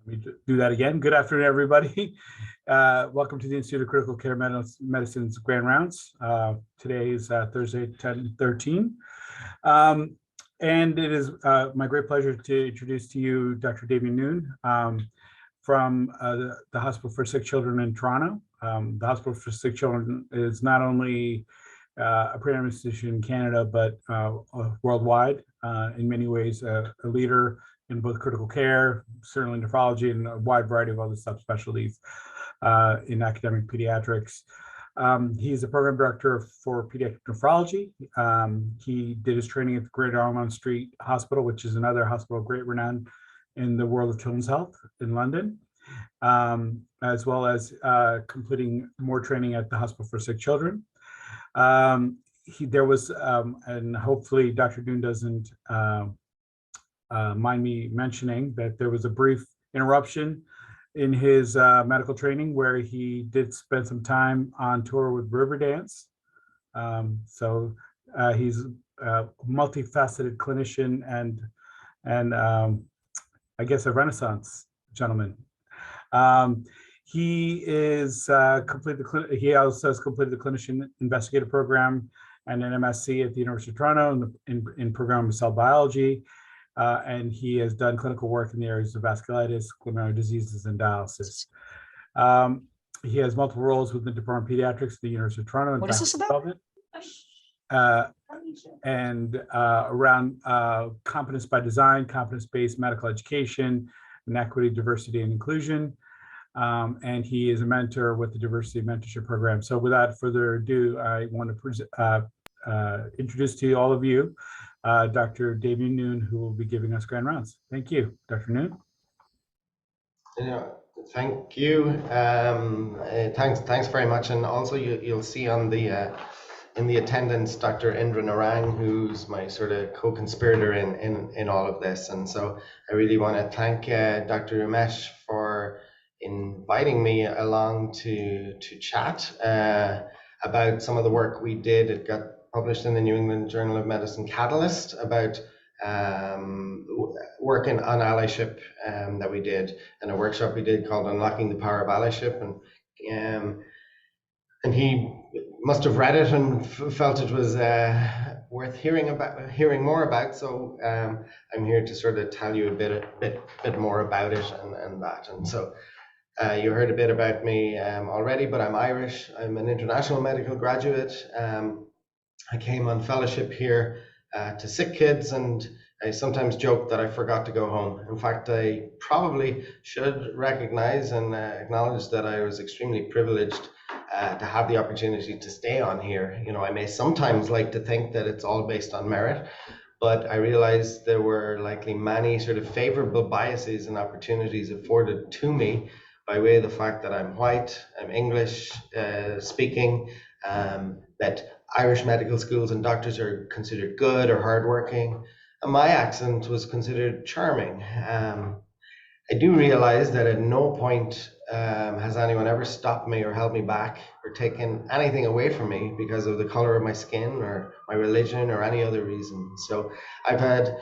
Let me do that again. Good afternoon, everybody. Welcome to the Institute of Critical Care Medicine's Grand Rounds. Today is Thursday, 10/13. And it is my great pleasure to introduce to you Dr. Damien Noon from the Hospital for Sick Children in Toronto. The Hospital for Sick Children is not only a premier institution in Canada, but worldwide, in many ways, a leader in both critical care, certainly nephrology, and a wide variety of other subspecialties in academic pediatrics. He's a program director for pediatric nephrology. He did his training at the Great Ormond Street Hospital, which is another hospital of great renown in the world of children's health in London, as well as completing more training at the Hospital for Sick Children. There was, and hopefully Dr. Noon doesn't mind me mentioning that there was a brief interruption in his medical training where he did spend some time on tour with Riverdance. So he's a multifaceted clinician and I guess a Renaissance gentleman. He is he also has completed the clinician investigator program and an MSc at the University of Toronto in program of cell biology. And he has done clinical work in the areas of vasculitis, glomerular diseases, and dialysis. He has multiple roles within the Department of Pediatrics at the University of Toronto. What is this about? And around competence by design, competence-based medical education, and equity, diversity, and inclusion. And he is a mentor with the Diversity Mentorship Program. So without further ado, I want to introduce to all of you Dr. Damien Noon, who will be giving us grand rounds. Thank you, Dr. Noon. Yeah, thank you. Thanks very much. And also, you'll see on the in the attendance, Dr. Indra Narang, who's my sort of co-conspirator in all of this. And so I really want to thank Dr. Umesh for inviting me along to chat about some of the work we did. It got published in the New England Journal of Medicine Catalyst about working on allyship that we did, and a workshop we did called Unlocking the Power of Allyship. And he must have read it and felt it was worth hearing more about. So I'm here to sort of tell you a bit more about it and that. And so you heard a bit about me already, but I'm Irish. I'm an international medical graduate. I came on fellowship here to sick kids, and I sometimes joke that I forgot to go home. In fact, I probably should recognize and acknowledge that I was extremely privileged to have the opportunity to stay on here. You know, I may sometimes like to think that it's all based on merit, but I realized there were likely many sort of favorable biases and opportunities afforded to me by way of the fact that I'm white, I'm English speaking, that Irish medical schools and doctors are considered good or hardworking, and my accent was considered charming. I do realize that at no point has anyone ever stopped me or held me back or taken anything away from me because of the color of my skin or my religion or any other reason. So I've had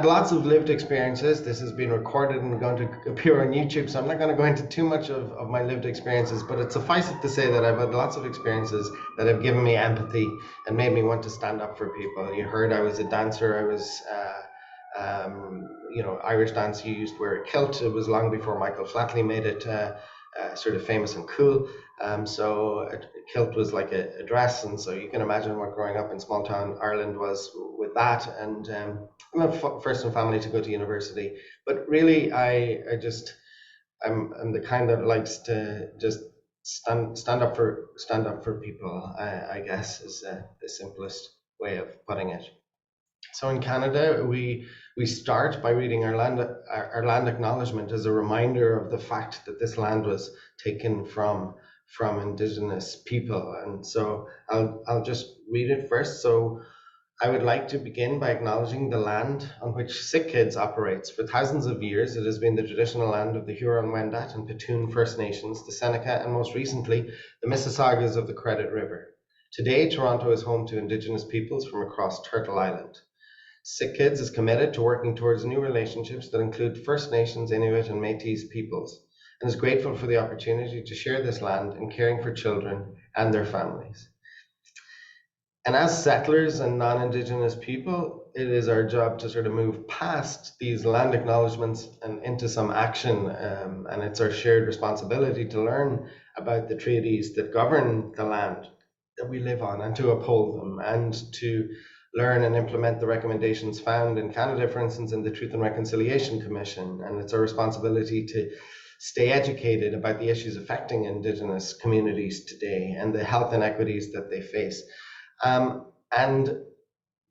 lots of lived experiences. This has been recorded and going to appear on YouTube, so I'm not going to go into too much of my lived experiences, but it suffices to say that I've had lots of experiences that have given me empathy and made me want to stand up for people. You heard I was a dancer. I was, you know, Irish dance, you used to wear a kilt. It was long before Michael Flatley made it sort of famous and cool. So a kilt was like a dress, and so you can imagine what growing up in small town Ireland was with that. And I'm a first in family to go to university, but really I'm the kind that likes to just stand up for people. I guess is the simplest way of putting it. So in Canada, we start by reading our land acknowledgement as a reminder of the fact that this land was taken from Indigenous people. And so I'll just read it first. So I would like to begin by acknowledging the land on which Sick Kids operates. For thousands of years, it has been the traditional land of the Huron-Wendat and Petun First Nations, the Seneca, and most recently, the Mississaugas of the Credit River. Today, Toronto is home to Indigenous peoples from across Turtle Island. Sick Kids is committed to working towards new relationships that include First Nations, Inuit, and Métis peoples, and is grateful for the opportunity to share this land in caring for children and their families. And as settlers and non-Indigenous people, it is our job to sort of move past these land acknowledgements and into some action. And it's our shared responsibility to learn about the treaties that govern the land that we live on and to uphold them, and to learn and implement the recommendations found in Canada, for instance, in the Truth and Reconciliation Commission. And it's our responsibility to stay educated about the issues affecting Indigenous communities today and the health inequities that they face. And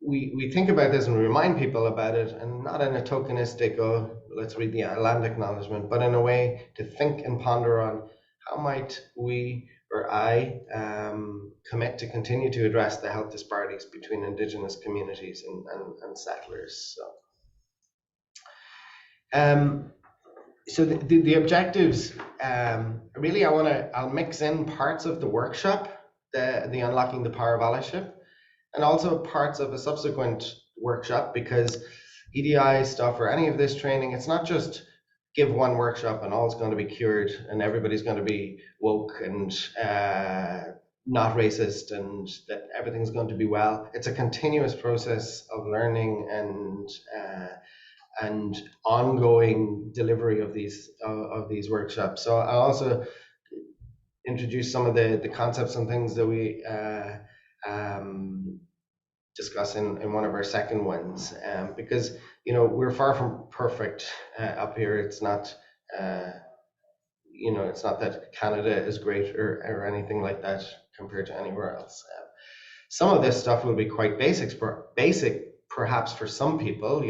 we think about this and we remind people about it, and not in a tokenistic, oh, let's read the land acknowledgement, but in a way to think and ponder on how might we or I commit to continue to address the health disparities between Indigenous communities and settlers. So the objectives, really I'll mix in parts of the workshop, the Unlocking the Power of Allyship, and also parts of a subsequent workshop, because EDI stuff or any of this training, it's not just give one workshop and all's going to be cured and everybody's going to be woke and not racist and that everything's going to be well. It's a continuous process of learning and ongoing delivery of these workshops. So I'll also introduce some of the concepts and things that we discuss in one of our second ones, because we're far from perfect up here. It's not it's not that Canada is great or anything like that compared to anywhere else. Some of this stuff will be quite basic perhaps for some people,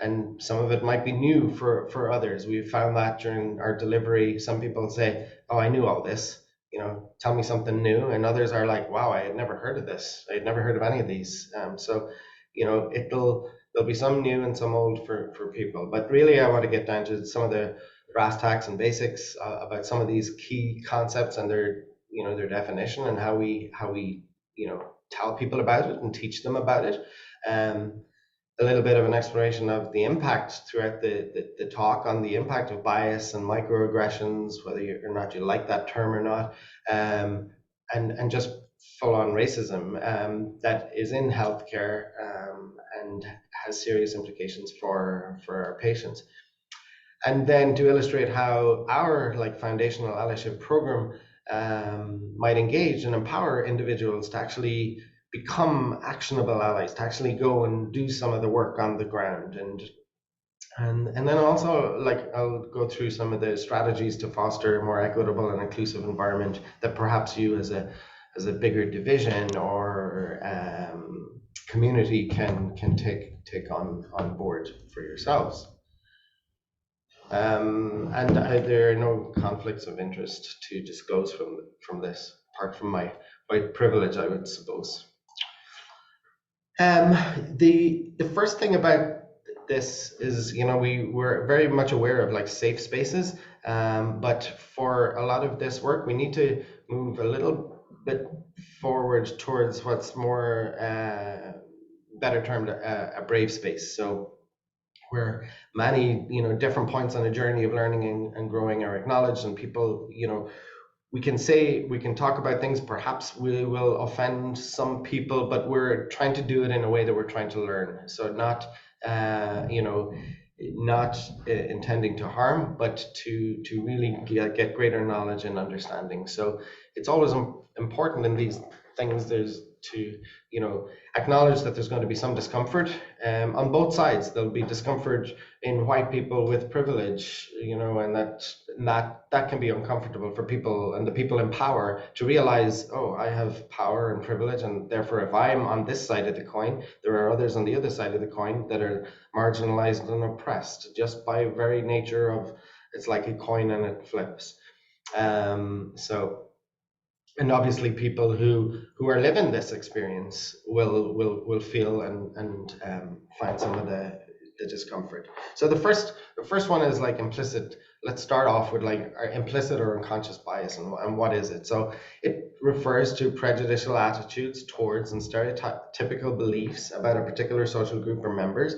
and some of it might be new for others. We've found that during our delivery, some people say, oh, I knew all this, tell me something new. And others are like, wow, I had never heard of this. I had never heard of any of these. So, there'll be some new and some old for people. But really, I want to get down to some of the brass tacks and basics about some of these key concepts and their definition, and how we tell people about it and teach them about it. A little bit of an exploration of the impact throughout the talk on the impact of bias and microaggressions, whether or not you like that term or not, and just full-on racism that is in healthcare and has serious implications for our patients. And then to illustrate how our foundational allyship program might engage and empower individuals to actually become actionable allies, to actually go and do some of the work on the ground. And then also, I'll go through some of the strategies to foster a more equitable and inclusive environment that perhaps you as a bigger division or community can take on board for yourselves. And there are no conflicts of interest to disclose from this, apart from my white privilege, I would suppose. The first thing about this is, we're very much aware of safe spaces, but for a lot of this work, we need to move a little bit forward towards what's more better termed a brave space. So where many different points on a journey of learning and growing are acknowledged, and people we can talk about things, perhaps we will offend some people, but we're trying to do it in a way that we're trying to learn. So not intending to harm, but to really get greater knowledge and understanding. So it's always important in these things to acknowledge that there's going to be some discomfort on both sides. There'll be discomfort in white people with privilege, and that can be uncomfortable for people, and the people in power, to realize, oh, I have power and privilege, and therefore if I'm on this side of the coin, there are others on the other side of the coin that are marginalized and oppressed just by very nature of, it's like a coin and it flips. And obviously people who are living this experience will feel and find some of the discomfort. So the first one is like implicit. Let's start off with like our implicit or unconscious bias, and what is it? So it refers to prejudicial attitudes towards and stereotypical beliefs about a particular social group or members.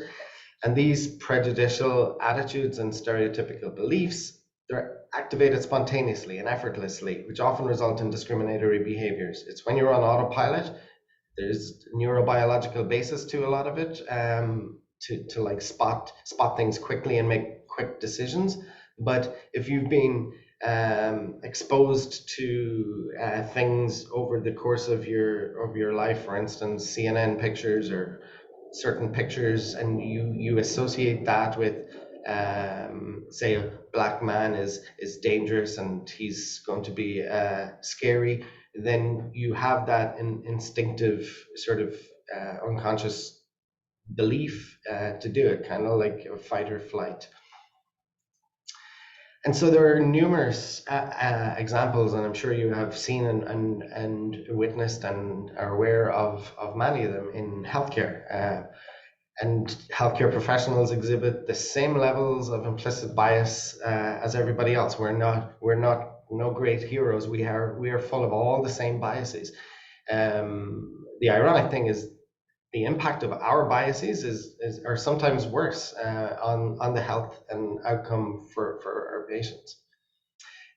And these prejudicial attitudes and stereotypical beliefs, they're activated spontaneously and effortlessly, which often result in discriminatory behaviors. It's when you're on autopilot. There's neurobiological basis to a lot of it, to like spot things quickly and make quick decisions. But if you've been exposed to things over the course of your life, for instance, CNN pictures or certain pictures, and you associate that with say a black man is dangerous and he's going to be scary, then you have that instinctive sort of unconscious belief to do it, kind of like a fight or flight. And so there are numerous examples, and I'm sure you have seen and witnessed and are aware of many of them in healthcare. And healthcare professionals exhibit the same levels of implicit bias as everybody else. We're not no great heroes. We are full of all the same biases. The ironic thing is the impact of our biases are sometimes worse on the health and outcome for our patients.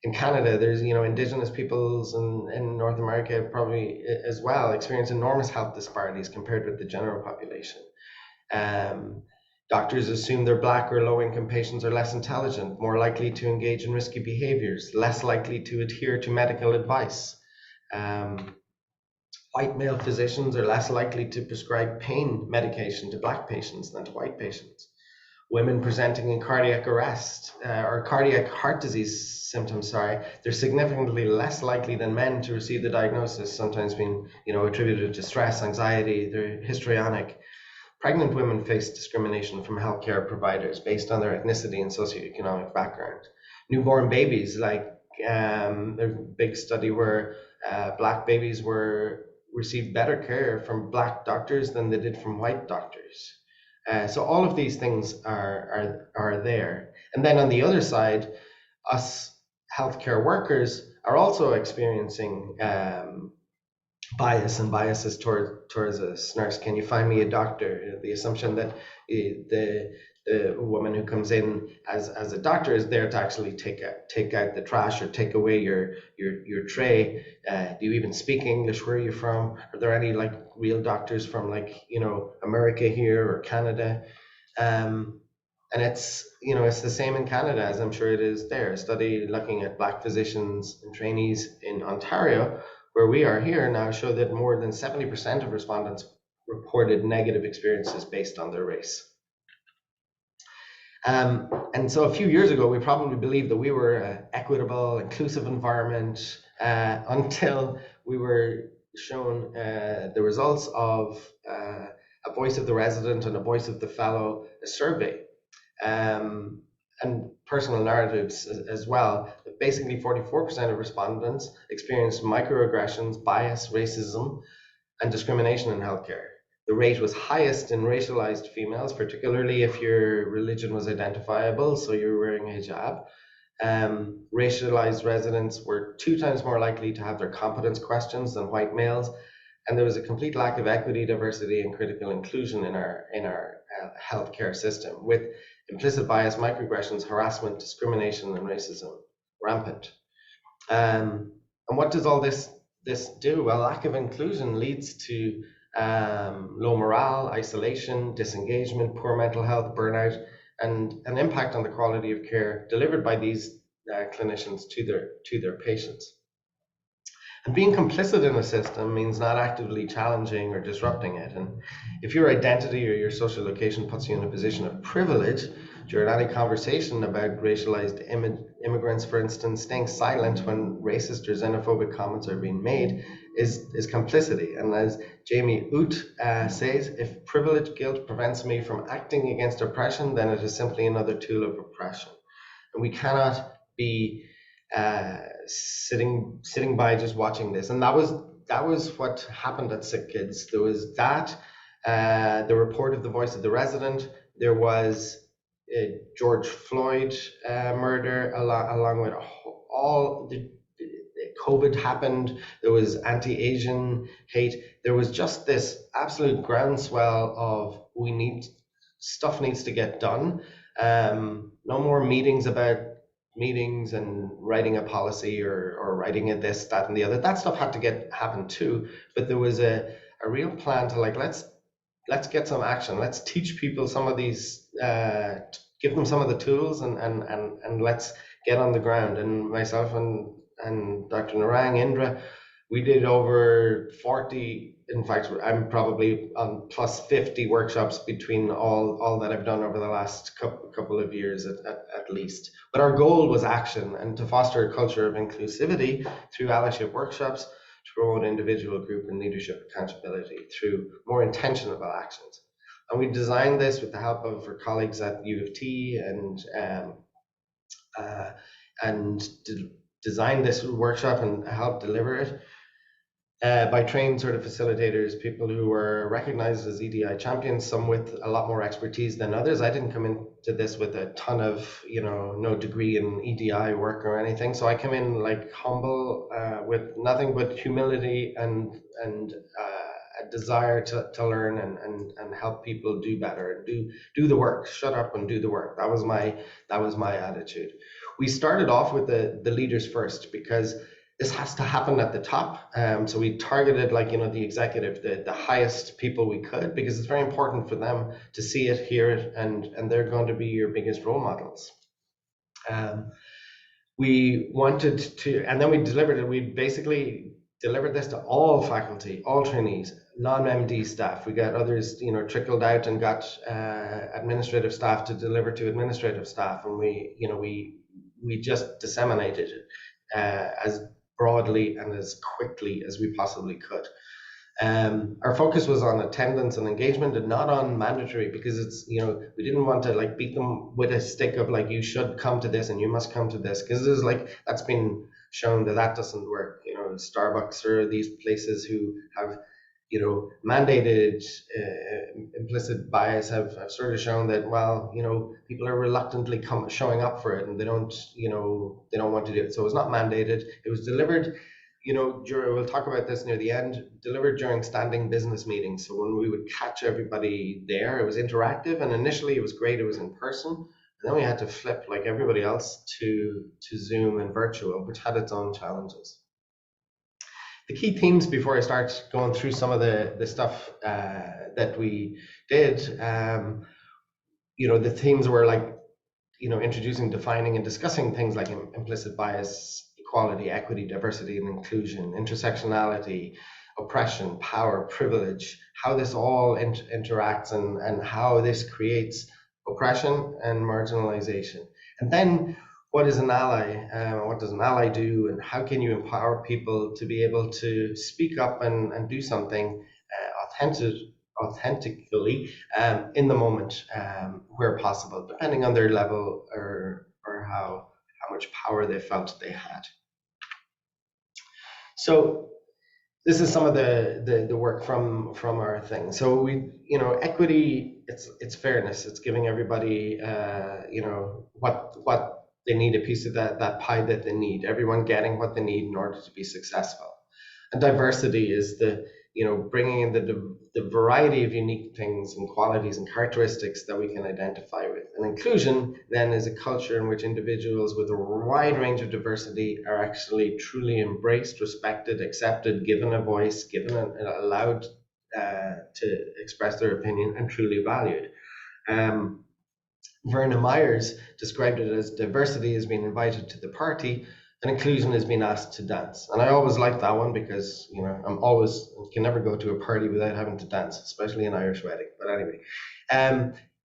In Canada, there's Indigenous peoples in North America probably as well experience enormous health disparities compared with the general population. Doctors assume their Black or low-income patients are less intelligent, more likely to engage in risky behaviors, less likely to adhere to medical advice. White male physicians are less likely to prescribe pain medication to Black patients than to white patients. Women presenting in cardiac arrest or cardiac heart disease symptoms, they're significantly less likely than men to receive the diagnosis, sometimes being attributed to stress, anxiety, they're histrionic. Pregnant women face discrimination from healthcare providers based on their ethnicity and socioeconomic background. Newborn babies, there's a big study where Black babies received better care from Black doctors than they did from white doctors. So all of these things are there. And then on the other side, us healthcare workers are also experiencing bias and biases towards us. Nurse, can you find me a doctor? The assumption that the woman who comes in as a doctor is there to actually take out the trash or take away your tray. Do you even speak English? Where are you from? Are there any like real doctors from America here or Canada? And it's it's the same in Canada as I'm sure it is there. A study looking at Black physicians and trainees in Ontario, where we are here now, show that more than 70% of respondents reported negative experiences based on their race. And so a few years ago, we probably believed that we were an equitable, inclusive environment until we were shown the results of a Voice of the Resident and a Voice of the Fellow survey. And personal narratives as well. Basically, 44% of respondents experienced microaggressions, bias, racism, and discrimination in healthcare. The rate was highest in racialized females, particularly if your religion was identifiable, so you're wearing a hijab. Racialized residents were 2 times more likely to have their competence questions than white males, and there was a complete lack of equity, diversity, and critical inclusion in our healthcare system, with implicit bias, microaggressions, harassment, discrimination, and racism rampant. And what does all this do? Well, lack of inclusion leads to low morale, isolation, disengagement, poor mental health, burnout, and an impact on the quality of care delivered by these clinicians to their patients. And being complicit in a system means not actively challenging or disrupting it. And if your identity or your social location puts you in a position of privilege during any conversation about racialized immigrants, for instance, staying silent when racist or xenophobic comments are being made is complicity. And as Jamie Oot says, if privilege guilt prevents me from acting against oppression, then it is simply another tool of oppression. And we cannot be sitting by just watching this. And that was what happened at Sick Kids. There was that, the report of the Voice of the Resident, There was George Floyd murder, along with all the COVID happened. There was anti-Asian hate. There was just this absolute groundswell of stuff needs to get done. No more meetings about meetings and writing a policy or writing a this, that, and the other. That stuff had to happen too. But there was a real plan to like, let's get some action. Let's teach people some of these, give them some of the tools, and let's get on the ground. And myself and Dr. Narang, Indra, we did over 40. In fact, I'm probably on plus 50 workshops between all that I've done over the last couple of years at least. But our goal was action, and to foster a culture of inclusivity through allyship workshops, to promote individual, group, and leadership accountability through more intentional actions. And we designed this with the help of our colleagues at U of T and designed this workshop and helped deliver it by trained sort of facilitators, people who were recognized as EDI champions, some with a lot more expertise than others. I didn't come into this with a ton of, no degree in EDI work or anything. So I came in like humble, with nothing but humility and a desire to learn and help people do better, do the work, shut up and do the work. That was my attitude. We started off with the leaders first, because this has to happen at the top. So we targeted the executive, the highest people we could, because it's very important for them to see it, hear it, and they're going to be your biggest role models. We wanted to, and then we delivered it. We basically delivered this to all faculty, all trainees, non-MD staff. We got others, trickled out and got administrative staff to deliver to administrative staff, and we just disseminated it as broadly and as quickly as we possibly could. Our focus was on attendance and engagement, and not on mandatory, because it's, we didn't want to beat them with a stick of you should come to this and you must come to this, because there's that's been shown that doesn't work. Starbucks or these places who have mandated implicit bias have sort of shown that, well, people are reluctantly showing up for it, and they don't want to do it. So it was not mandated. It was delivered, we'll talk about this near the end, delivered during standing business meetings. So when we would catch everybody there, it was interactive, and initially it was great, it was in person, and then we had to flip like everybody else to Zoom and virtual, which had its own challenges. The key themes, before I start going through some of the stuff that we did, the themes were introducing, defining, and discussing things like implicit bias, equality, equity, diversity, and inclusion, intersectionality, oppression, power, privilege, how this all interacts, and how this creates oppression and marginalization. And then, what is an ally? What does an ally do? And how can you empower people to be able to speak up and do something authentically in the moment, where possible, depending on their level or how much power they felt they had. So this is some of the work from our thing. So we, equity, it's fairness. It's giving everybody, what they need, a piece of that pie that they need, everyone getting what they need in order to be successful. And diversity is bringing in the variety of unique things and qualities and characteristics that we can identify with. And inclusion then is a culture in which individuals with a wide range of diversity are actually truly embraced, respected, accepted, given a voice, allowed to express their opinion, and truly valued. Verna Myers described it as diversity has been invited to the party and inclusion has been asked to dance. And I always like that one, because can never go to a party without having to dance, especially an Irish wedding. But anyway,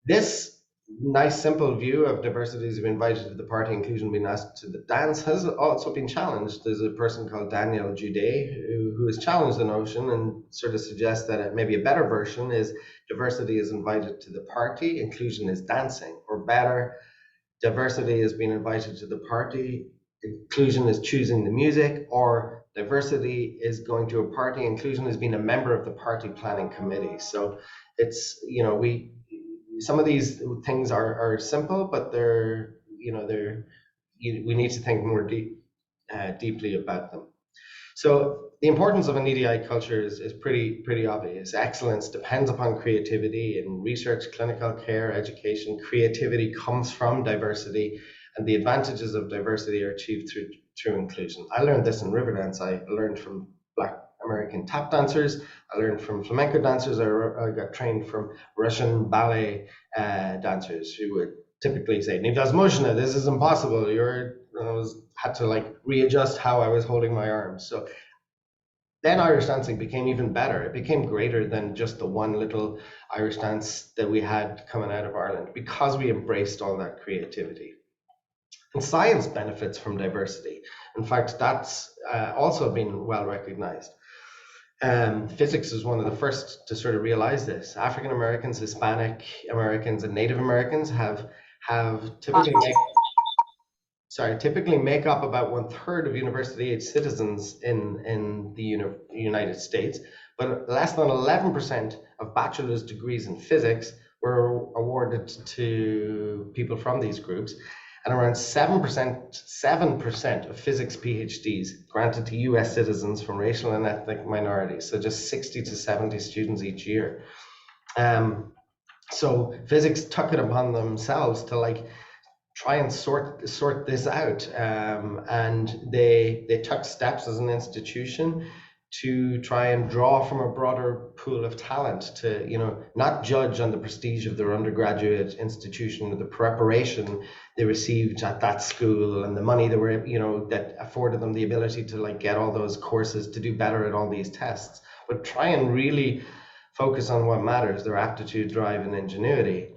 this nice simple view of diversity has been invited to the party, inclusion being asked to the dance, has also been challenged. There's a person called Daniel Jude who has challenged the notion and sort of suggests that maybe a better version is diversity is invited to the party, inclusion is dancing, or better, diversity has been invited to the party, inclusion is choosing the music, or diversity is going to a party, inclusion has been a member of the party planning committee. So it's, some of these things are simple, but we need to think more deeply about them. So the importance of an EDI culture is pretty obvious. Excellence depends upon creativity in research, clinical care, education. Creativity comes from diversity, and the advantages of diversity are achieved through inclusion. I learned this in Riverdance. I learned from Black American tap dancers. I learned from flamenco dancers. I got trained from Russian ballet dancers who would typically say, "Невозможно, this is impossible." Had to like readjust how I was holding my arms. So then Irish dancing became even better. It became greater than just the one little Irish dance that we had coming out of Ireland, because we embraced all that creativity. And science benefits from diversity. In fact, that's also been well recognized. Physics is one of the first to sort of realize this. African Americans, Hispanic Americans, and Native Americans have typically make up about 1/3 of university-age citizens in the United States, but less than 11% of bachelor's degrees in physics were awarded to people from these groups, and around 7% of physics PhDs granted to US citizens from racial and ethnic minorities, so just 60 to 70 students each year. So physics took it upon themselves to try and sort this out, and they took steps as an institution to try and draw from a broader pool of talent, to not judge on the prestige of their undergraduate institution or the preparation they received at that school and the money they were that afforded them the ability to get all those courses to do better at all these tests, but try and really focus on what matters: their aptitude, drive, and ingenuity.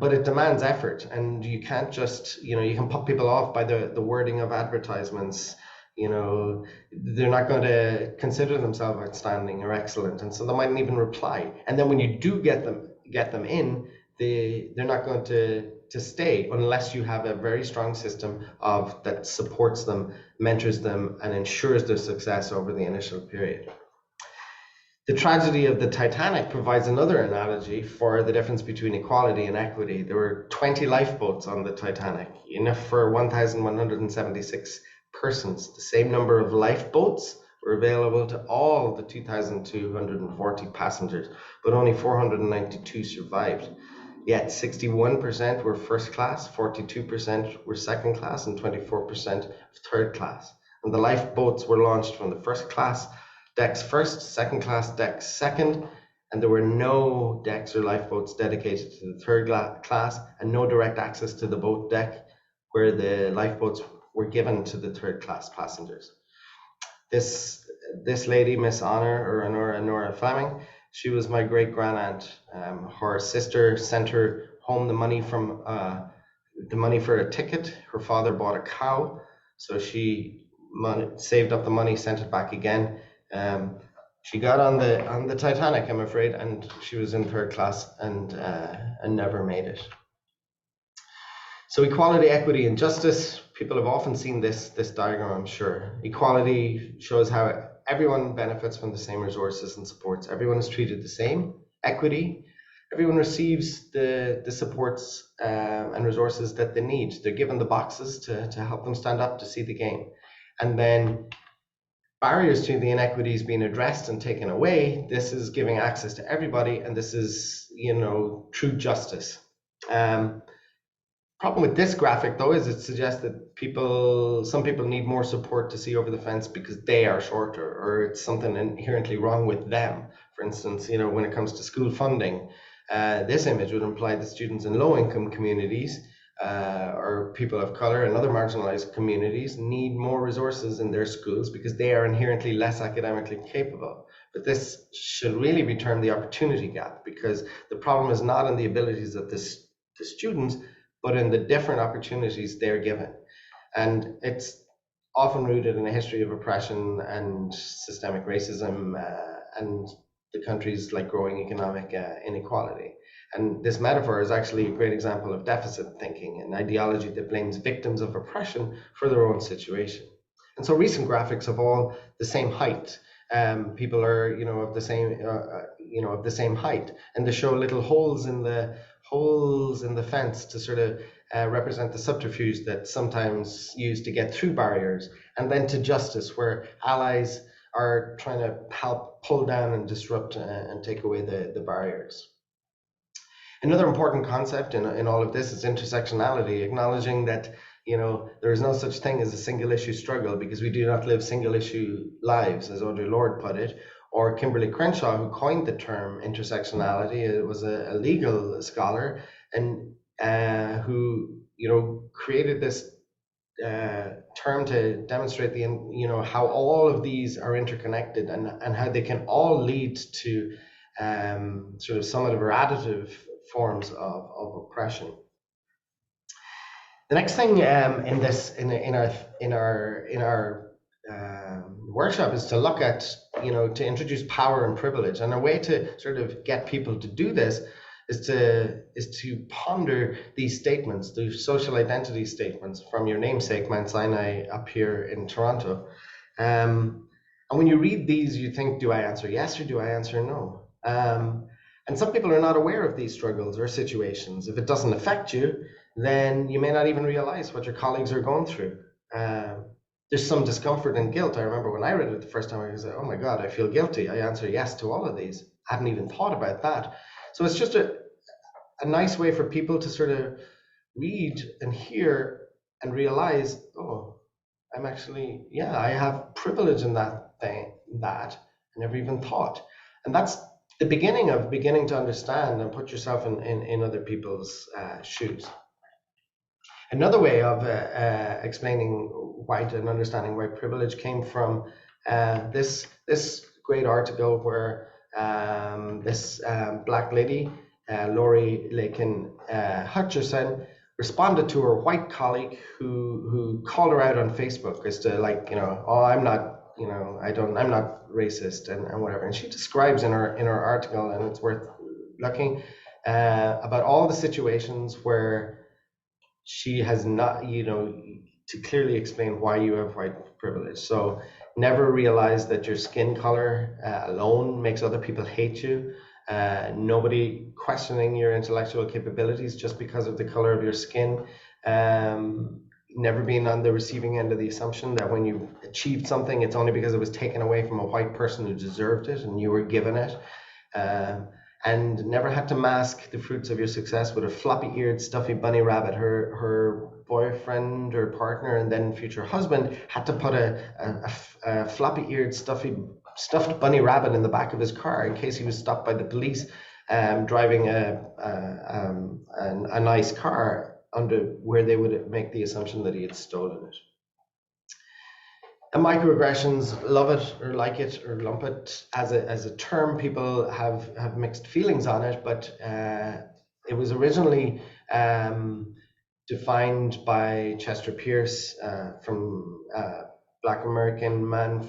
But it demands effort, and you can't just, you can put people off by the wording of advertisements. They're not going to consider themselves outstanding or excellent, and so they mightn't even reply. And then when you do get them in, they're not going to stay unless you have a very strong system that supports them, mentors them, and ensures their success over the initial period. The tragedy of the Titanic provides another analogy for the difference between equality and equity. There were 20 lifeboats on the Titanic, enough for 1,176 persons. The same number of lifeboats were available to all the 2,240 passengers, but only 492 survived. Yet 61% were first class, 42% were second class, and 24% third class. And the lifeboats were launched from the first class decks first, second class decks second, and there were no decks or lifeboats dedicated to the third class, and no direct access to the boat deck where the lifeboats were given to the third class passengers. This lady, Miss Honor, or Nora Fleming, she was my great grandaunt. Her sister sent her home the money for a ticket. Her father bought a cow, so she saved up the money, sent it back again. She got on the Titanic, I'm afraid, and she was in third class and never made it. So equality, equity, and justice. People have often seen this diagram, I'm sure. Equality shows how everyone benefits from the same resources and supports. Everyone is treated the same. Equity, everyone receives the supports and resources that they need. They're given the boxes to help them stand up to see the game. And then barriers to the inequities being addressed and taken away. This is giving access to everybody, and this is, true justice. Problem with this graphic, though, is it suggests that some people need more support to see over the fence because they are shorter, or it's something inherently wrong with them. For instance, when it comes to school funding, this image would imply that students in low-income communities or people of color and other marginalized communities need more resources in their schools because they are inherently less academically capable. But this should really be termed the opportunity gap, because the problem is not in the abilities of the students, but in the different opportunities they're given. And it's often rooted in a history of oppression and systemic racism and the country's growing economic inequality. And this metaphor is actually a great example of deficit thinking, an ideology that blames victims of oppression for their own situation. And so recent graphics of all the same height. People are, of the same height, and they show little holes in the holes in the fence to sort of represent the subterfuge that's sometimes used to get through barriers, and then to justice, where allies are trying to help pull down and disrupt and take away the barriers. Another important concept in all of this is intersectionality, acknowledging that, you know, there is no such thing as a single issue struggle, because we do not live single issue lives, as Audre Lorde put it, or Kimberly Crenshaw, who coined the term intersectionality. It was a legal scholar, and who, you know, created this term to demonstrate the, you know, how all of these are interconnected, and how they can all lead to sort of summative or additive forms of oppression. The next thing in our workshop is to look at, you know, to introduce power and privilege, and a way to sort of get people to do this is to ponder these statements, these social identity statements from your namesake Mount Sinai up here in Toronto. And when you read these, you think, do I answer yes or do I answer no? And some people are not aware of these struggles or situations. If it doesn't affect you, then you may not even realize what your colleagues are going through. There's some discomfort and guilt. I remember when I read it the first time, I was like, oh my God, I feel guilty. I answer yes to all of these. I hadn't even thought about that. So it's just a nice way for people to sort of read and hear and realize, oh, I'm actually, yeah, I have privilege in that thing, that I never even thought. And that's the beginning of beginning to understand and put yourself in other people's shoes. Another way of explaining white and understanding white privilege came from this great article where this black lady, Laurie Lakin Hutcherson, responded to her white colleague who called her out on Facebook as to, like, you know, oh, I'm not, you know, I'm not racist and whatever. And she describes in her article, and it's worth looking, about all the situations where she has not, you know, to clearly explain why you have white privilege. So never realize that your skin color alone makes other people hate you. Nobody questioning your intellectual capabilities just because of the color of your skin. Never being on the receiving end of the assumption that when you achieved something, it's only because it was taken away from a white person who deserved it and you were given it. And never had to mask the fruits of your success with a floppy-eared, stuffy bunny rabbit. Her boyfriend or partner and then future husband had to put a floppy-eared, stuffed bunny rabbit in the back of his car in case he was stopped by the police driving a nice car under where they would make the assumption that he had stolen it. And microaggressions, love it or like it or lump it as a term. People have mixed feelings on it, but it was originally defined by Chester Pierce, from Black American man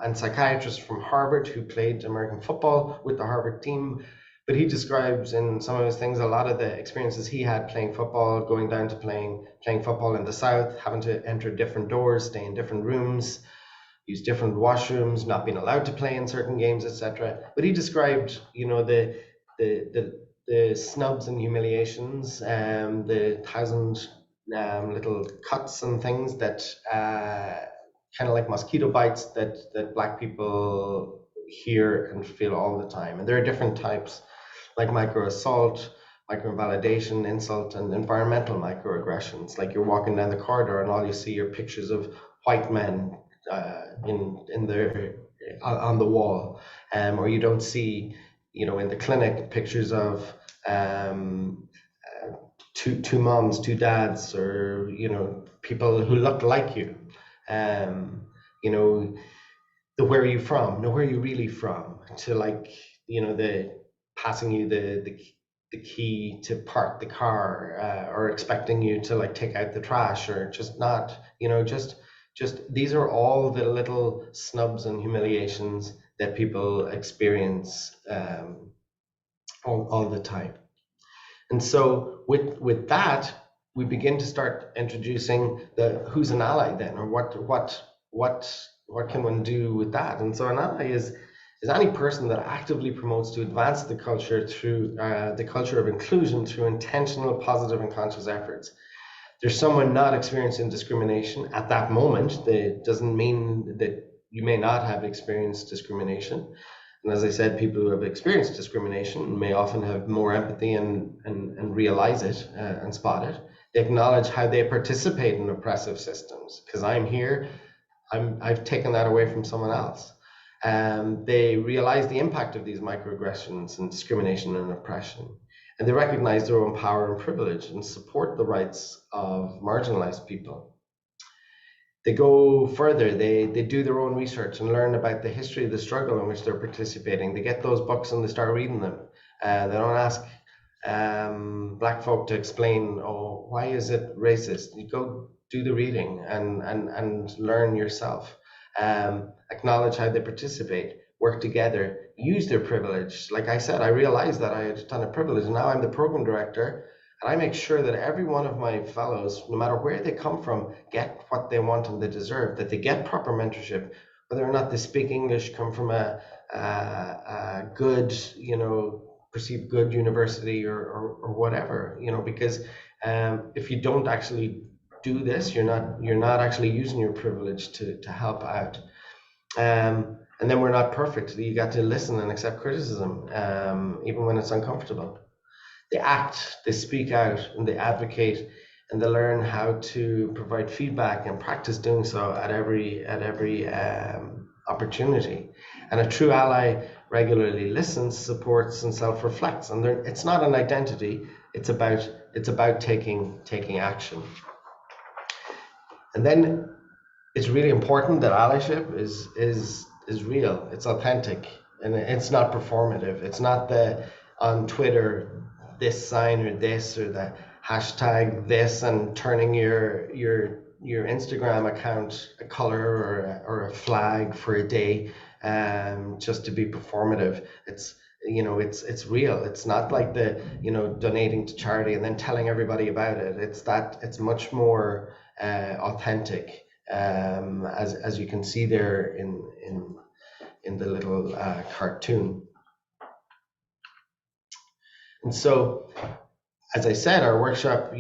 and psychiatrist from Harvard who played American football with the Harvard team. But he describes in some of his things a lot of the experiences he had playing football, going down to playing football in the South, having to enter different doors, stay in different rooms, use different washrooms, not being allowed to play in certain games, etc. But he described, you know, the snubs and humiliations, the 1,000 little cuts and things that kind of like mosquito bites that Black people hear and feel all the time. And there are different types, like microassault, microinvalidation, insult, and environmental microaggressions. Like you're walking down the corridor and all you see are pictures of white men on the wall, or you don't see, you know, in the clinic pictures of two moms, two dads, or, you know, people who look like you. You know, the where are you from? No, where are you really from? To, like, you know, the passing you the key to park the car, or expecting you to, like, take out the trash, or just not, you know, just these are all the little snubs and humiliations that people experience all the time. And so with that, we begin to start introducing who's an ally then, or what can one do with that? And so an ally is is any person that actively promotes to advance the culture through the culture of inclusion through intentional, positive, and conscious efforts. There's someone not experiencing discrimination at that moment. That doesn't mean that you may not have experienced discrimination. And as I said, people who have experienced discrimination may often have more empathy and realize it and spot it. They acknowledge how they participate in oppressive systems. Because I'm here, I've taken that away from someone else. They realize the impact of these microaggressions and discrimination and oppression. And they recognize their own power and privilege and support the rights of marginalized people. They go further, they do their own research and learn about the history of the struggle in which they're participating. They get those books and they start reading them. They don't ask Black folk to explain, oh, why is it racist? You go do the reading and learn yourself. Acknowledge how they participate, work together, use their privilege. Like I said, I realized that I had a ton of privilege, and now I'm the program director, and I make sure that every one of my fellows, no matter where they come from, get what they want and they deserve, that they get proper mentorship, whether or not they speak English, come from a good, perceived good university or whatever, because if you don't actually do this, you're not actually using your privilege to help out. And then we're not perfect. You got to listen and accept criticism, even when it's uncomfortable. They act, they speak out, and they advocate, and they learn how to provide feedback and practice doing so at every opportunity. And a true ally regularly listens, supports, and self-reflects. And it's not an identity. It's about taking action. And then it's really important that allyship is real. It's authentic, and it's not performative. It's not the on Twitter this sign or this or the hashtag this and turning your Instagram account a color or a flag for a day just to be performative. It's real. It's not like the donating to charity and then telling everybody about it. It's much more authentic, as you can see there in the little cartoon. And so, as I said, our workshop,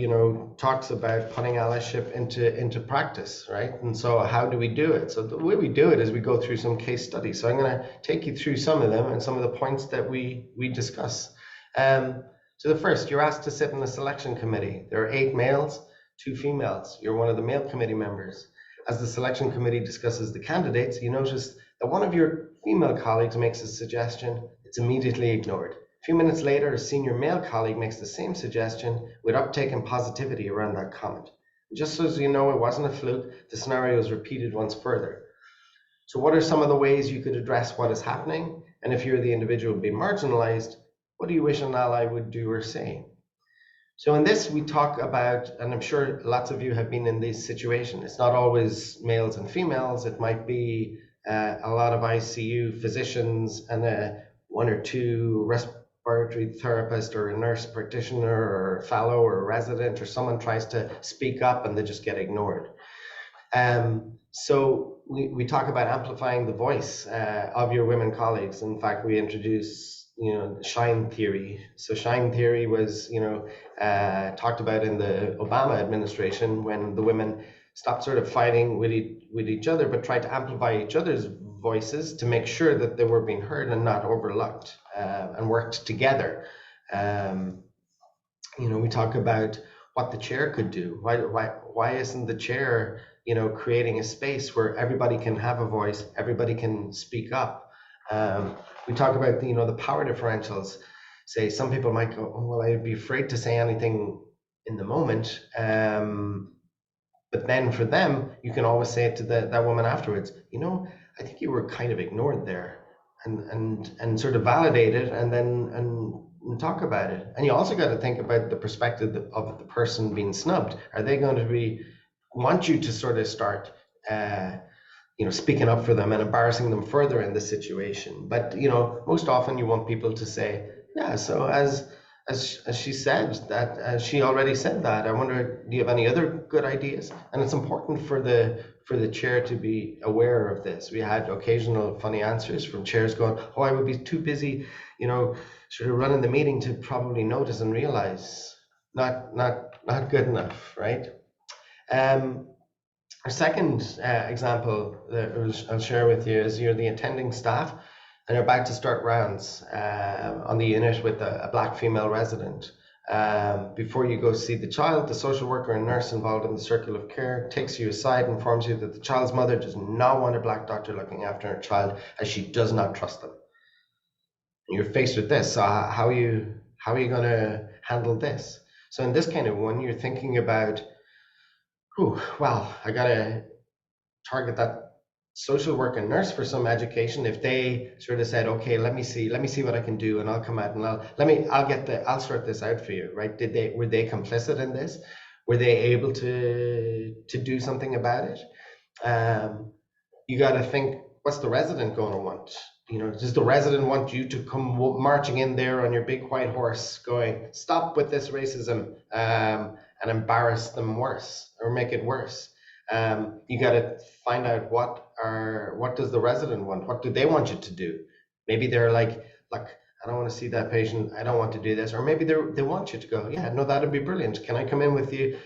talks about putting allyship into practice, right? And so how do we do it? So the way we do it is we go through some case studies. So I'm going to take you through some of them and some of the points that we discuss. So the first, you're asked to sit in the selection committee. There are 8 males, 2 females. You're one of the male committee members. As the selection committee discusses the candidates, you notice that one of your female colleagues makes a suggestion. It's immediately ignored. A few minutes later, a senior male colleague makes the same suggestion with uptake and positivity around that comment. Just so you know it wasn't a fluke, the scenario is repeated once further. So what are some of the ways you could address what is happening? And if you're the individual being marginalized, what do you wish an ally would do or say? So in this, we talk about, and I'm sure lots of you have been in this situation. It's not always males and females. It might be a lot of ICU physicians and 1 or 2 respiratory therapist or a nurse practitioner or a fellow or a resident, or someone tries to speak up and they just get ignored. So we talk about amplifying the voice of your women colleagues. In fact, we introduce shine theory. So shine theory was talked about in the Obama administration, when the women stopped sort of fighting with each other, but tried to amplify each other's voices to make sure that they were being heard and not overlooked, and worked together. We talk about what the chair could do. Why isn't the chair creating a space where everybody can have a voice, everybody can speak up? We talk about the power differentials. Say some people might go, oh, well, I'd be afraid to say anything in the moment, but then for them, you can always say it to that woman afterwards. I think you were kind of ignored there, and sort of validate it, and then and talk about it. And you also got to think about the perspective of the person being snubbed. Are they going to want you to sort of start speaking up for them and embarrassing them further in the situation? But most often you want people to say, yeah, so as as she said that, she already said that. I wonder, do you have any other good ideas? And it's important for the chair to be aware of this. We had occasional funny answers from chairs going, "Oh, I would be too busy, sort of running the meeting to probably notice and realize." Not good enough, right? Our second example that I'll share with you is you're the attending staff and you're about to start rounds on the unit with a black female resident. Before you go see the child, the social worker and nurse involved in the circle of care takes you aside and informs you that the child's mother does not want a black doctor looking after her child as she does not trust them. And you're faced with this. So how are you going to handle this? So in this kind of one, you're thinking about, well, I got to target that social worker and nurse for some education. If they sort of said, okay, let me see what I can do, and I'll come out and I'll sort this out for you, right? Were they complicit in this? Were they able to do something about it? You got to think, what's the resident going to want? Does the resident want you to come marching in there on your big white horse going, stop with this racism, and embarrass them worse or make it worse? You got to find out what does the resident want? What do they want you to do? Maybe they're like, I don't want to see that patient. I don't want to do this. Or maybe they want you to go, yeah, no, that'd be brilliant. Can I come in with you?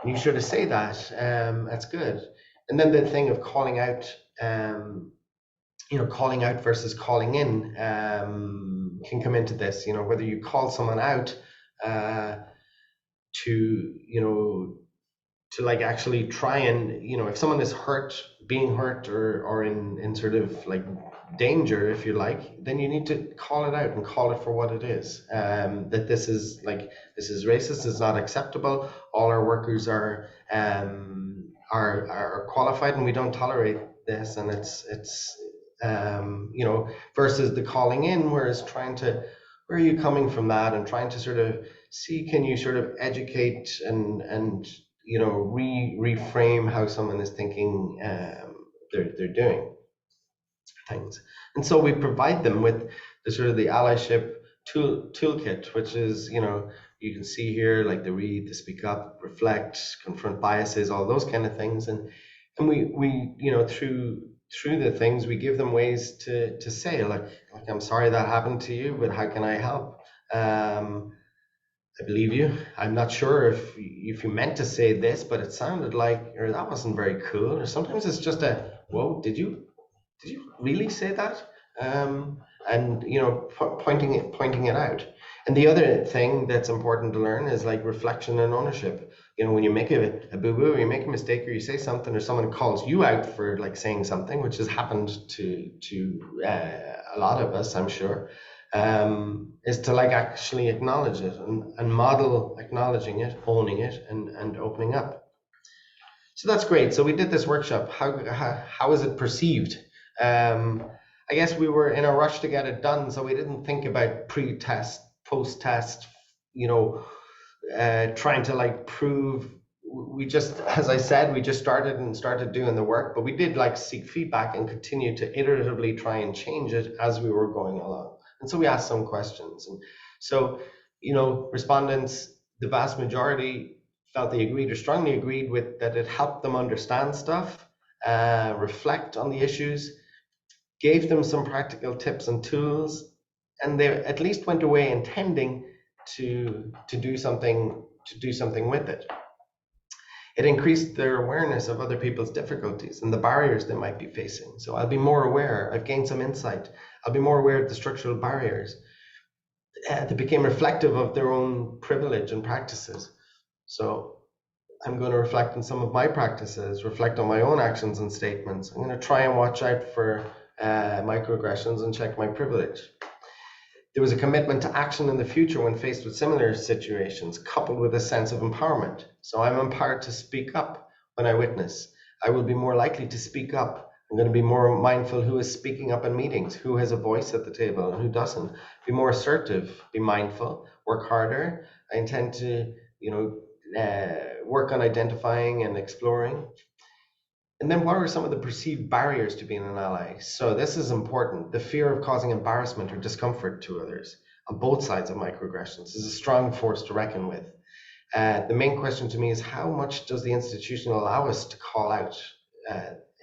And you sort of say that. That's good. And then the thing of calling out, calling out versus calling in can come into this. Whether you call someone out to like actually try and, if someone is being hurt or in sort of like danger, if you like, then you need to call it out and call it for what it is. That this is racist, it's not acceptable. All our workers are qualified and we don't tolerate this. And it's versus the calling in, whereas where are you coming from that and trying to sort of see, can you sort of educate and reframe how someone is thinking they're doing things. And so we provide them with the sort of the allyship toolkit, which is, you can see here, like the read, the speak up, reflect, confront biases, all those kind of things. And we through the things, we give them ways to say, like, I'm sorry that happened to you, but how can I help? I believe you. I'm not sure if you meant to say this, but it sounded like, or that wasn't very cool. Or sometimes it's just whoa, did you really say that? And pointing it out. And the other thing that's important to learn is like reflection and ownership. When you make a boo-boo, or you make a mistake, or you say something, or someone calls you out for like saying something, which has happened to a lot of us, I'm sure. Is to like actually acknowledge it and model acknowledging it, owning it, and opening up. So that's great. So we did this workshop. How is it perceived? I guess we were in a rush to get it done, so we didn't think about pre-test, post-test, trying to like prove. We just, as I said, we just started doing the work, but we did like seek feedback and continue to iteratively try and change it as we were going along. And so we asked some questions. And so, respondents, the vast majority felt they agreed or strongly agreed with that it helped them understand stuff, reflect on the issues, gave them some practical tips and tools, and they at least went away intending to do something with it. It increased their awareness of other people's difficulties and the barriers they might be facing. So I'll be more aware. I've gained some insight. I'll be more aware of the structural barriers. They became reflective of their own privilege and practices. So I'm going to reflect on some of my practices, reflect on my own actions and statements. I'm going to try and watch out for microaggressions and check my privilege. There was a commitment to action in the future when faced with similar situations, coupled with a sense of empowerment. So I'm empowered to speak up when I witness. I will be more likely to speak up. I'm going to be more mindful who is speaking up in meetings, who has a voice at the table and who doesn't. Be more assertive, be mindful, work harder. I intend to, work on identifying and exploring. And then what are some of the perceived barriers to being an ally? So this is important. The fear of causing embarrassment or discomfort to others. on both sides of microaggressions is a strong force to reckon with. The main question to me is, how much does the institution allow us to call out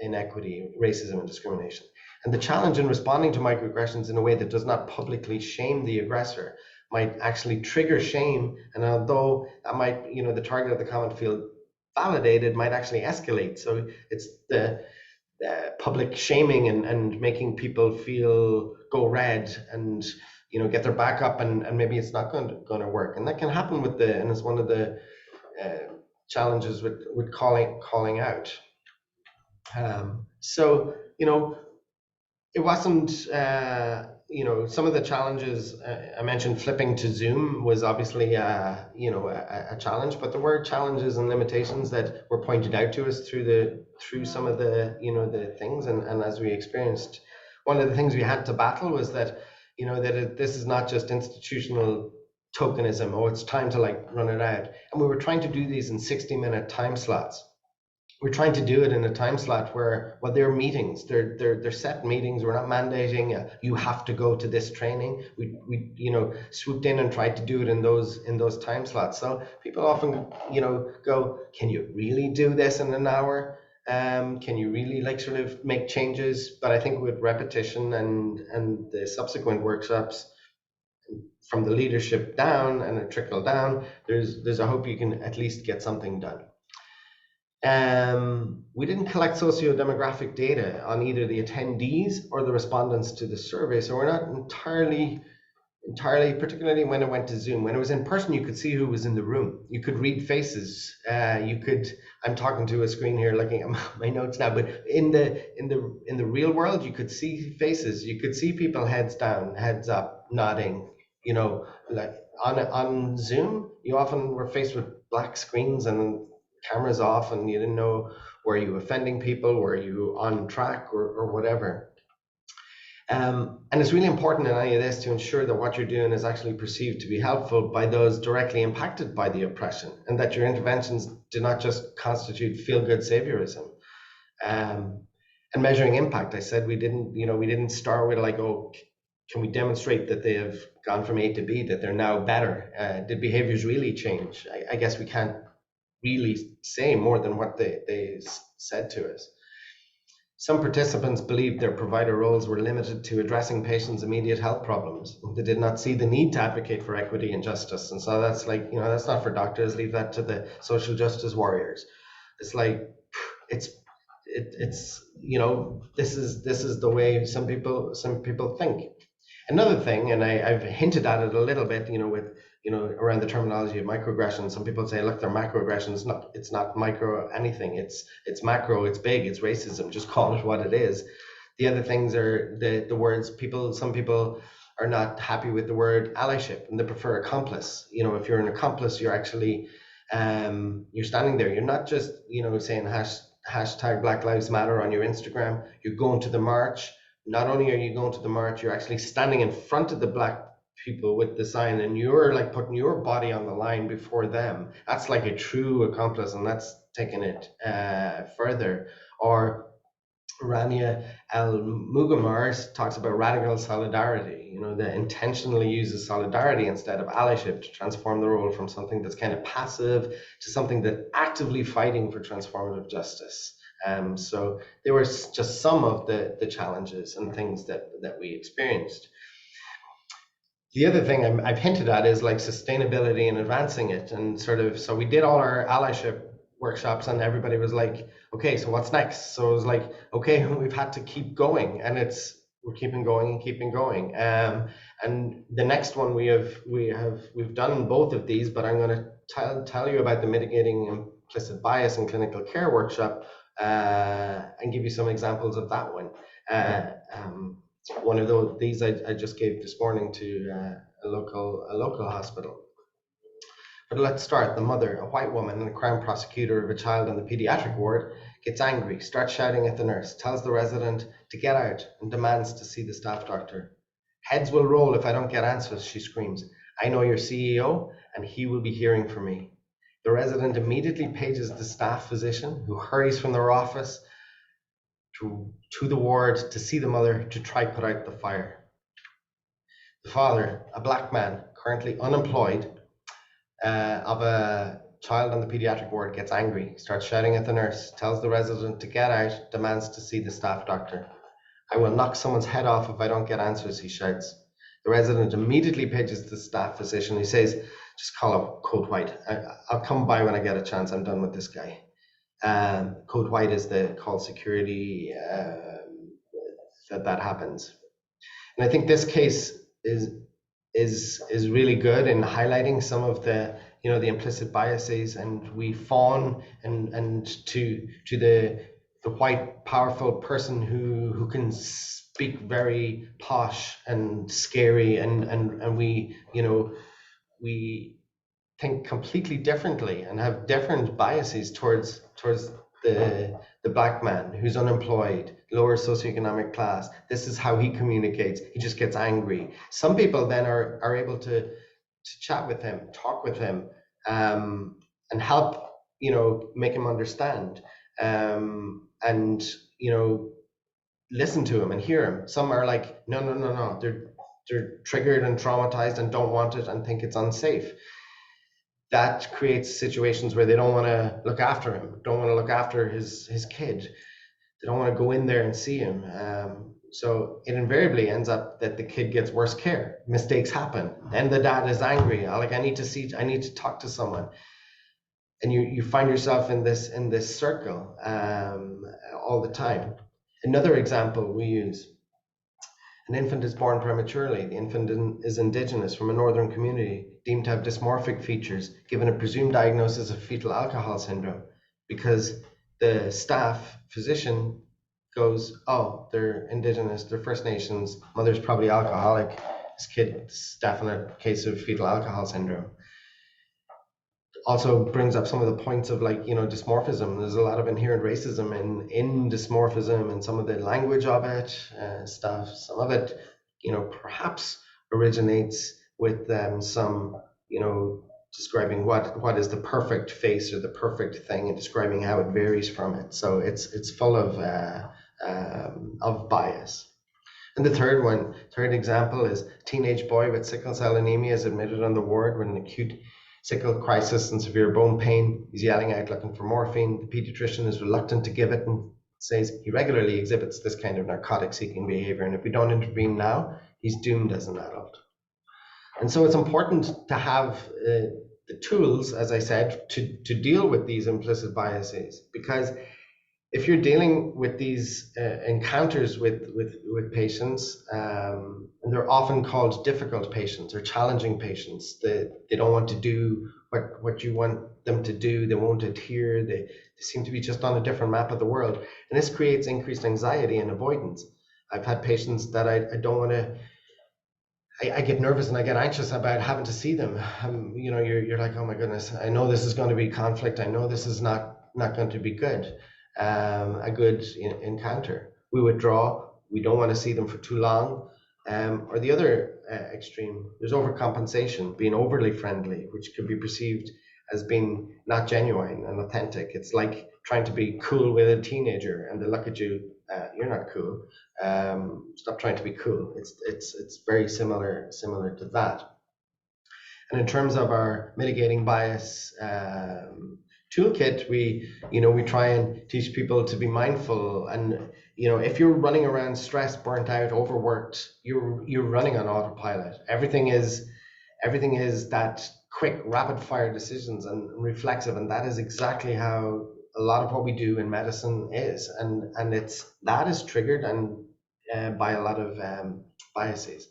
inequity, racism, and discrimination? And the challenge in responding to microaggressions in a way that does not publicly shame the aggressor might actually trigger shame, and although that might, the target of the comment feel validated, might actually escalate. So it's the public shaming and making people feel go red and get their back up, and maybe it's not going to work, and that can happen with and it's one of the challenges with calling out. So it wasn't some of the challenges I mentioned. Flipping to Zoom was obviously a challenge, but there were challenges and limitations that were pointed out to us through some of the the things, and as we experienced, one of the things we had to battle was that this is not just institutional tokenism. Oh, it's time to run it out, and we were trying to do these in 60-minute time slots. We're trying to do it in a time slot where, well, they're meetings, they're set meetings. We're not mandating you have to go to this training. We swooped in and tried to do it in those time slots. So people often go, can you really do this in an hour? Can you really sort of make changes? But I think with repetition and the subsequent workshops, from the leadership down and a trickle down, there's a hope you can at least get something done. We didn't collect socio-demographic data on either the attendees or the respondents to the survey, so we're not entirely, particularly when it went to Zoom. When it was in person, you could see who was in the room. You could read faces. I'm talking to a screen here, looking at my notes now, but in the real world, you could see faces. You could see people heads down, heads up, nodding. On Zoom, you often were faced with black screens and cameras off, and you didn't know, were you offending people, were you on track, or whatever. And it's really important in any of this to ensure that what you're doing is actually perceived to be helpful by those directly impacted by the oppression, and that your interventions do not just constitute feel-good saviorism. And measuring impact, I said we didn't start with oh, can we demonstrate that they have gone from A to B, that they're now better? Did behaviors really change? I guess we can't really say more than what they said to us. Some participants believed their provider roles were limited to addressing patients' immediate health problems. They did not see the need to advocate for equity and justice. And so that's that's not for doctors, leave that to the social justice warriors. It's this is the way some people think. Another thing, and I've hinted at it a little bit, with around the terminology of microaggressions. Some people say, look, they're microaggressions. It's not micro anything. It's macro. It's big. It's racism. Just call it what it is. The other things are the words. Some people are not happy with the word allyship, and they prefer accomplice. If you're an accomplice, you're actually you're standing there. You're not just saying hashtag Black Lives Matter on your Instagram. You're going to the march. Not only are you going to the march, you're actually standing in front of the black people with the sign, and you're putting your body on the line before them. That's a true accomplice, and that's taking it further. Or Rania Al-Mugamar talks about radical solidarity, that intentionally uses solidarity instead of allyship to transform the role from something that's kind of passive to something that actively fighting for transformative justice. So there were just some of the challenges and things that we experienced. The other thing I've hinted at is sustainability and advancing it, and so we did all our allyship workshops, and everybody was like, okay, so what's next? So it was okay, we've had to keep going, and we're keeping going and keeping going. And the next one we've done both of these, but I'm going to tell you about the mitigating implicit bias in clinical care workshop. And give you some examples of that one. One of these I just gave this morning to a local hospital. But let's start. The mother, a white woman and a Crown prosecutor of a child in the pediatric ward, gets angry, starts shouting at the nurse, tells the resident to get out, and demands to see the staff doctor. Heads will roll if I don't get answers, she screams. I know your CEO, and he will be hearing from me. The resident immediately pages the staff physician, who hurries from their office to the ward to see the mother to try put out the fire. The father, a black man, currently unemployed, of a child on the pediatric ward, gets angry, starts shouting at the nurse, tells the resident to get out, demands to see the staff doctor. "I will knock someone's head off if I don't get answers," he shouts. The resident immediately pages the staff physician. He says, "Just call up Code White. I'll come by when I get a chance. I'm done with this guy." Code White is the call security that happens. And I think this case is really good in highlighting some of the the implicit biases, and we fawn and to the white powerful person who can speak very posh and scary, and we we think completely differently and have different biases towards the black man who's unemployed, lower socioeconomic class. This is how he communicates. He just gets angry. Some people then are able to chat with him, talk with him, and help make him understand, and listen to him and hear him. Some are like, no, they're triggered and traumatized and don't want it and think it's unsafe. That creates situations where they don't want to look after him, don't want to look after his kid. They don't want to go in there and see him. So it invariably ends up that the kid gets worse care. Mistakes happen. Then the dad is angry. I need to talk to someone. And you find yourself in this circle all the time. Another example we use: an infant is born prematurely. The infant is indigenous from a northern community, deemed to have dysmorphic features, given a presumed diagnosis of fetal alcohol syndrome, because the staff physician goes, "Oh, they're indigenous, they're First Nations, mother's probably alcoholic. This kid's definite case of fetal alcohol syndrome." Also brings up some of the points of dysmorphism. There's a lot of inherent racism in dysmorphism and some of the language of it, stuff. Some of it, perhaps originates with some, describing what is the perfect face or the perfect thing, and describing how it varies from it. So it's full of bias. And the third example is: a teenage boy with sickle cell anemia is admitted on the ward with an acute sickle crisis and severe bone pain. He's yelling out, looking for morphine. The pediatrician is reluctant to give it and says he regularly exhibits this kind of narcotic-seeking behavior, and if we don't intervene now, he's doomed as an adult. And so it's important to have the tools, as I said, to deal with these implicit biases, because if you're dealing with these encounters with patients, and they're often called difficult patients or challenging patients, they don't want to do what you want them to do, they won't adhere, they seem to be just on a different map of the world, and this creates increased anxiety and avoidance. I've had patients that I don't want to, I get nervous and I get anxious about having to see them. You're like, oh my goodness, I know this is going to be conflict, I know this is not going to be good. A good encounter. We withdraw. We don't want to see them for too long. Or the other extreme, there's overcompensation, being overly friendly, which could be perceived as being not genuine and authentic. It's like trying to be cool with a teenager, and they look at you, you're not cool. Stop trying to be cool. It's very similar to that. And in terms of our mitigating bias toolkit, we try and teach people to be mindful, and if you're running around stressed, burnt out, overworked, you're running on autopilot. Everything is that quick, rapid fire decisions and reflexive, and that is exactly how a lot of what we do in medicine is, and that is triggered and by a lot of biases.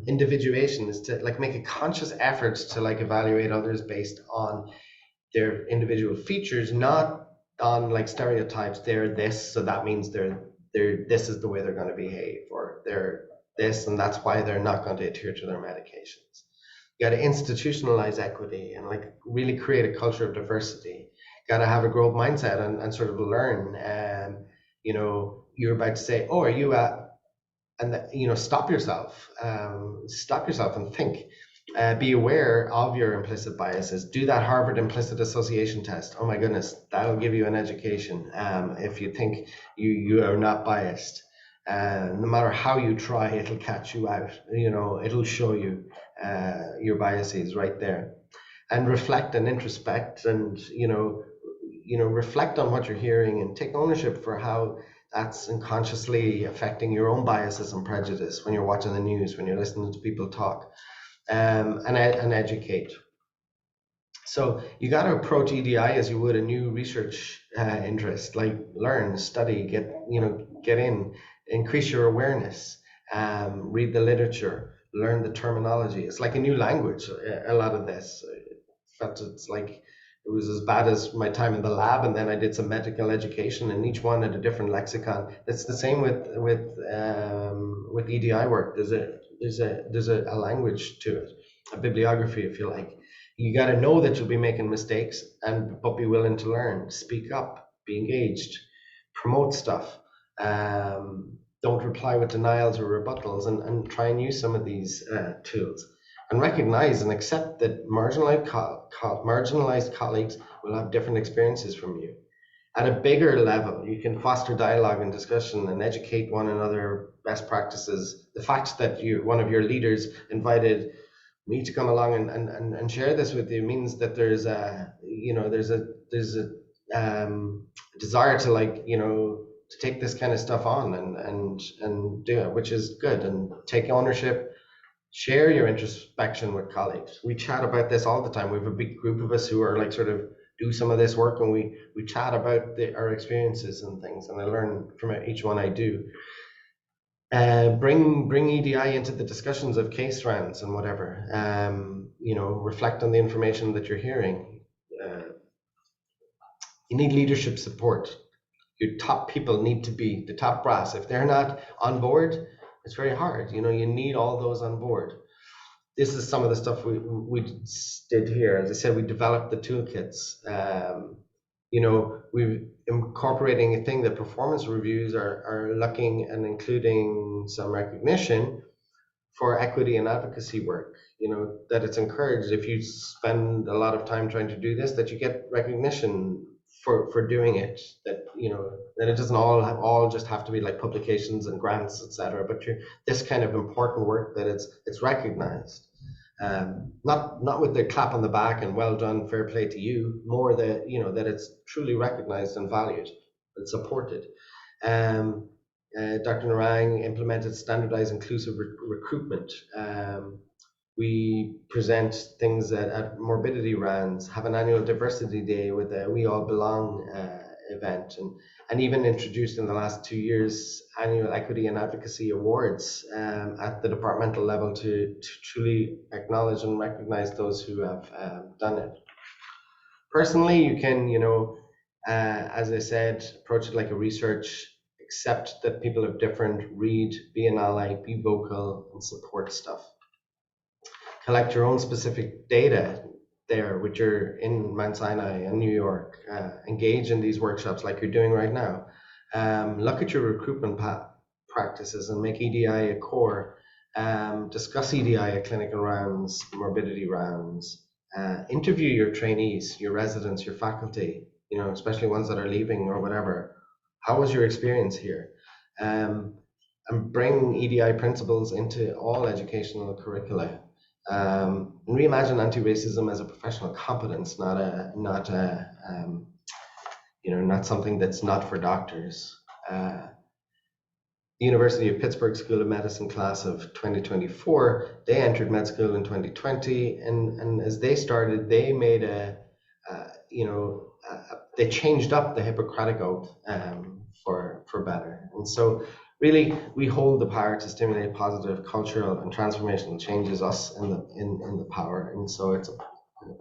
Individuation is to make a conscious effort to evaluate others based on their individual features, not on stereotypes. They're this, so that means they're this is the way they're going to behave, or they're this and that's why they're not going to adhere to their medications. You got to institutionalize equity and really create a culture of diversity. Got to have a growth mindset and sort of learn. You're about to say, oh, are you and stop yourself and think. Be aware of your implicit biases. Do that Harvard implicit association test. Oh my goodness, that'll give you an education if you think you are not biased. No matter how you try, it'll catch you out. You know, it'll show you your biases right there. And reflect and introspect, and reflect on what you're hearing and take ownership for how that's unconsciously affecting your own biases and prejudice when you're watching the news, when you're listening to people talk, and educate. So you got to approach EDI as you would a new research interest, like learn, study, get in, increase your awareness, read the literature, learn the terminology. It's like a new language, a lot of this. Felt it's like it was as bad as my time in the lab, and then I did some medical education, and each one had a different lexicon. It's the same with EDI work. There's a language to it, a bibliography, if you like. You got to know that you'll be making mistakes, but be willing to learn, speak up, be engaged, promote stuff. Don't reply with denials or rebuttals, and try and use some of these tools. And recognize and accept that marginalized colleagues will have different experiences from you. At a bigger level, you can foster dialogue and discussion and educate one another best practices. The fact that one of your leaders invited me to come along and share this with you means that there's a desire to to take this kind of stuff on and do it, which is good, and take ownership. Share your introspection with colleagues. We chat about this all the time. We have a big group of us who are like sort of do some of this work, and we chat about our experiences and things, and I learn from each one I do. Bring EDI into the discussions of case rounds and whatever. Reflect on the information that you're hearing. You need leadership support. Your top people need to be the top brass. If they're not on board, it's very hard. You need all those on board. This is some of the stuff we did here. As I said, we developed the toolkits. We're incorporating a thing that performance reviews are looking and including some recognition for equity and advocacy work. That it's encouraged, if you spend a lot of time trying to do this, that you get recognition for doing it, that it doesn't all just have to be like publications and grants, etc., but this kind of important work, that it's recognized, not with the clap on the back and well done, fair play to you, more that that it's truly recognized and valued and supported. Dr. Narang implemented standardized inclusive recruitment. We present things at morbidity rounds, have an annual diversity day with a We All Belong event, and even introduced in the last 2 years annual equity and advocacy awards at the departmental level to truly acknowledge and recognize those who have done it. Personally, you can, as I said, approach it like a research, accept that people are different, read, be an ally, be vocal, and support stuff. Collect your own specific data there, which you're in Mount Sinai and New York. Engage in these workshops like you're doing right now. Look at your recruitment practices and make EDI a core. Discuss EDI at clinical rounds, morbidity rounds. Interview your trainees, your residents, your faculty, especially ones that are leaving or whatever. How was your experience here? And bring EDI principles into all educational curricula. Reimagine anti-racism as a professional competence, not something that's not for doctors. The University of Pittsburgh School of Medicine class of 2024, they entered med school in 2020, and as they started, they made they changed up the Hippocratic Oath for better. And so really, we hold the power to stimulate positive cultural and transformational changes, us in the power, and so it's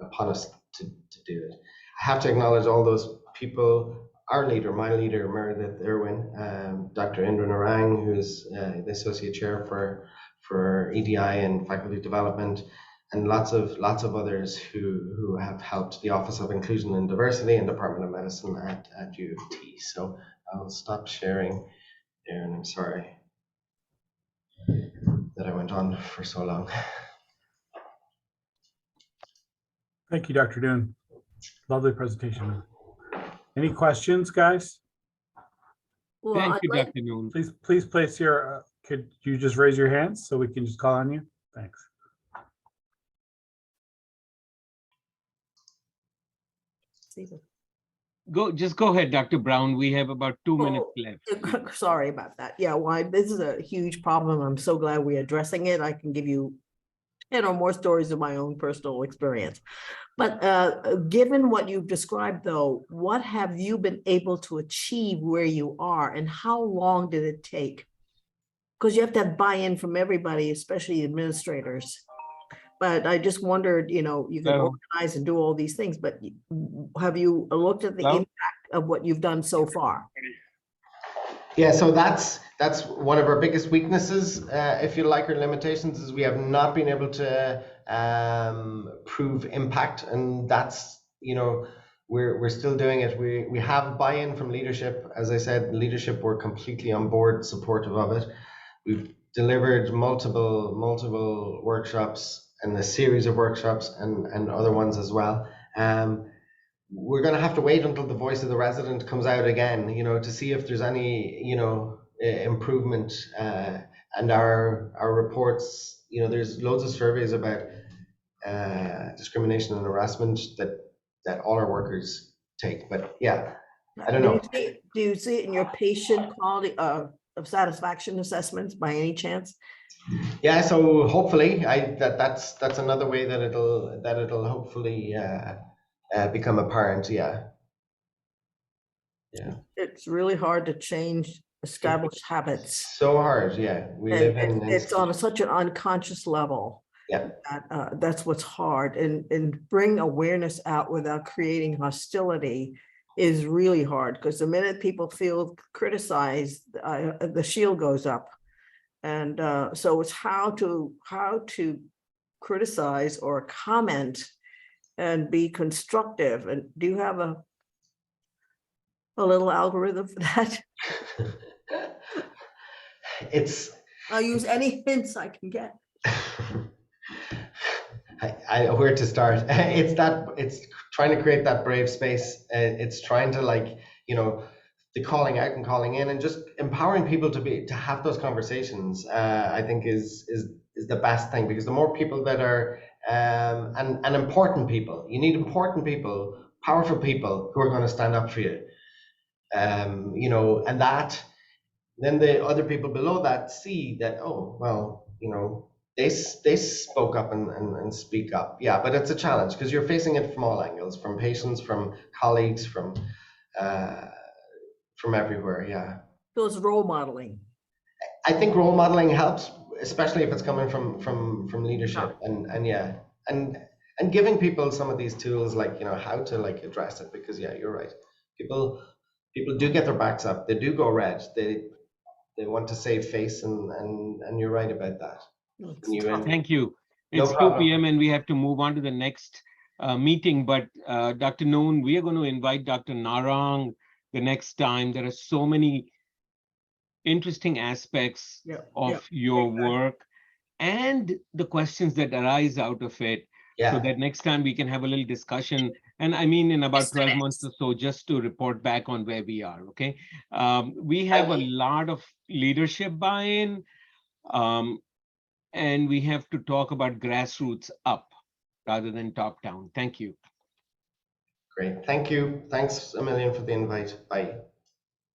upon us to do it. I have to acknowledge all those people. Our leader, my leader, Meredith Irwin, Dr. Indra Narang, who is the associate chair for EDI and faculty development, and lots of others who have helped the Office of Inclusion and Diversity and Department of Medicine at U of T. So I'll stop sharing there, and I'm sorry that I went on for so long. Thank you, Dr. Noon. Lovely presentation. Any questions, guys? Well, Thank I'd you, like- Dr. Noon. Please place your, could you just raise your hands so we can just call on you? Thanks. Just go ahead, Dr. Brown. We have about 2 minutes Oh, left. Sorry about that. Yeah, well, this is a huge problem. I'm so glad we're addressing it. I can give you 10 or more stories of my own personal experience. But given what you've described, though, what have you been able to achieve where you are, and how long did it take? Because you have to have buy-in from everybody, especially administrators. But I just wondered, you know, you can Hello. organize and do all these things, but have you looked at the Hello? impact of what you've done so far? Yeah, so that's one of our biggest weaknesses, if you like, or limitations, is we have not been able to prove impact, and that's, you know, we're still doing it. We have buy-in from leadership. As I said, leadership were completely on board, supportive of it. We've delivered multiple workshops and a series of workshops and other ones as well. We're going to have to wait until the voice of the resident comes out again, you know, to see if there's any, you know, improvement. And our reports, you know, there's loads of surveys about discrimination and harassment that all our workers take. But yeah, I don't know. Do you see it in your patient quality of satisfaction assessments by any chance? Yeah, so hopefully, that's another way that it'll hopefully become apparent. Yeah. It's really hard to change established habits. So hard. Yeah, we live in. It's on such an unconscious level. Yeah. That's what's hard, and bring awareness out without creating hostility is really hard, because the minute people feel criticized, the shield goes up. And so it's how to criticize or comment and be constructive. And do you have a little algorithm for that? I'll use any hints I can get. Where to start? It's trying to create that brave space. It's trying to, like, you know, the calling out and calling in, and just empowering people to have those conversations. I think is the best thing, because the more people that are and important people, you need important people, powerful people who are going to stand up for you. You know, and that then the other people below that see that, oh well, you know, they spoke up and speak up. Yeah, but it's a challenge, because you're facing it from all angles, from patients, from colleagues, from everywhere. Yeah. So it's role modeling. I think role modeling helps, especially if it's coming from leadership, and yeah, and giving people some of these tools, like, you know, how to, like, address it, because yeah, you're right. People do get their backs up. They do go red. They want to save face, and you're right about that. Thank you. No It's 2 problem. p.m. and we have to move on to the next meeting. But Dr. Noon, we are going to invite Dr. Narang the next time. There are so many interesting aspects of your work and the questions that arise out of it. Yeah. So that next time we can have a little discussion. And I mean, in about 12 months or so, just to report back on where we are. Okay. We have a lot of leadership buy-in. And we have to talk about grassroots up rather than top down. Thank you. Great. Thank you. Thanks a million for the invite. Bye.